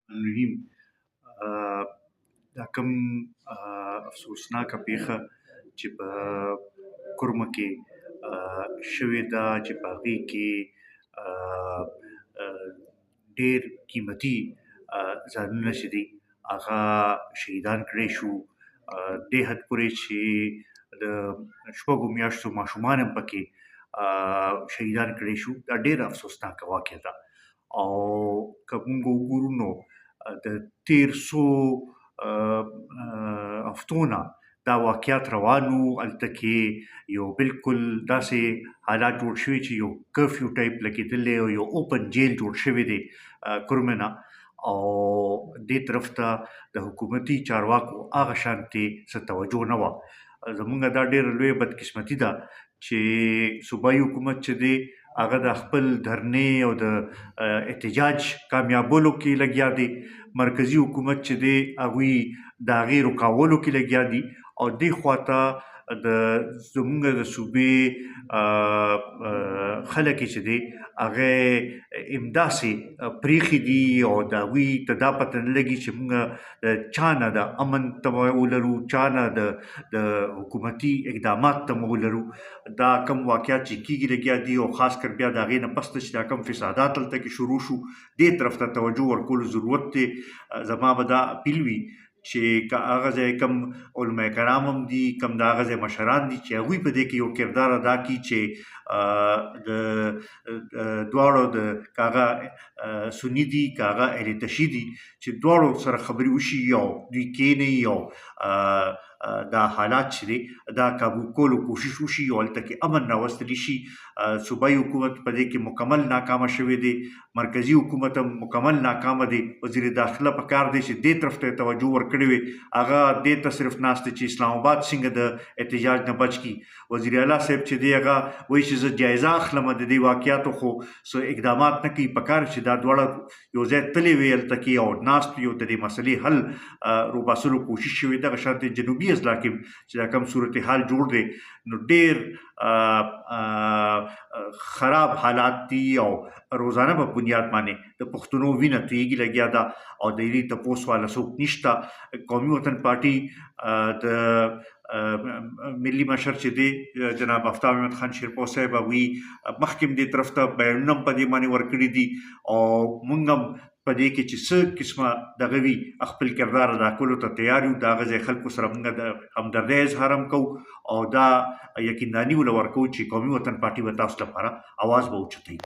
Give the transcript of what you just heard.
الرحیم دا کوم افسوسناکه پیښه چې په کورمه کې شوې ده چې په هغې کې ډېر قیمتي ځانونه چې دي هغه شهیدان کړی شو، دې حد پورې چې د شپږو میاشتو ماشومان هم پکې شهیدان کړی شو. دا ډېره افسوسناکه واقعه ده. او که موږ وګورو نو د تیر څو هفتو نه دا واقعیات روان وو. هلته کې یو بالکل داسې حالات جوړ شوي چې یو کرفیو ټایپ لګېدلی او یو اوپن جیل جوړ شوی دی کورمه نه، او دې طرف ته د حکومتي چارواکو هغه شانتې څه توجه نه وه. زمونږ دا ډېره لویه بدقسمتي ده چې صوبایي حکومت چې دی هغه د خپل دھرنې او د احتجاج کامیابولو کې لګیا دی، مرکزي حکومت چې دی هغوی د هغې رکاولو کې لګیا دي، او دې خواته زمونږ د صوبې خلک چې دی هغه همداسې پرېښي دي او د هغوی ته دا پته نه لګي چې موږ د چا نه د امن تمه ولرو، چا نه د حکومتي اقدامات تمه ولرو. دا کم واقعات چې کېږي لګیا دي، او خاص کر بیا د هغې نه پس چې دا کم فسادات هلته کې شروع شو، دې طرف ته توجه ورکولو ضرورت دی. زما به دا اپیل وي چې که هغه ځای کم علما کرام هم دي، کم د هغه ځای مشران دي چې هغوی په دې کې یو کردار ادا کړي چې د دواړو د که هغه سني دي که هغه اهل تشیع دي چې دواړو سره خبرې وشي او دوی کښېنئ او دا حالات چې دی دا کابو کولو کوشش وشي او هلته کې امن راوستلی شي. صوبایي حکومت په دې کې مکمل ناکامه شوی دی، مرکزي حکومت هم مکمل ناکامه دی. وزیر داخله په کار دی چې دې طرف ته توجه ورکړې وي، هغه دې ته صرف ناست دی چې اسلام آباد څنګه د احتجاج نه بچ کړي. وزیر اعلی صاحب چې دی هغه وایي چې زه جایزه اخلم د دې واقعاتو، خو څه اقدامات نه کوي. په کار چې دا دواړه یو ځای تللی وي هلته کې او ناست وي او د دې مسلې حل روباسلو کوشش شوې. دغه شانتې جنوبي اضلاع کې چې دا کوم صورتحال جوړ دی نو ډېر خراب حالات دي، او روزانه په بنیاد باندې د پښتنو وینه تویېږي لګیا ده او د دې تپوس والا څوک نشته. قومي وطن پارټي د ملي مشر چې دی جناب آفتاب احمد خان شیرپور صاحب هغوی مخکې دې طرف ته بیانونه هم په دې باندې ورکړي دي، او موږ هم په دې کې چې څه قسمه دغه وي خپل کردار ادا کولو ته تیار یو. د هغه ځای خلکو سره موږ د همدردۍ اظهار هم کوو او دا یقینداني ورکوو چې قومي وطن پارټي به تاسو لپاره اواز به اوچتوي.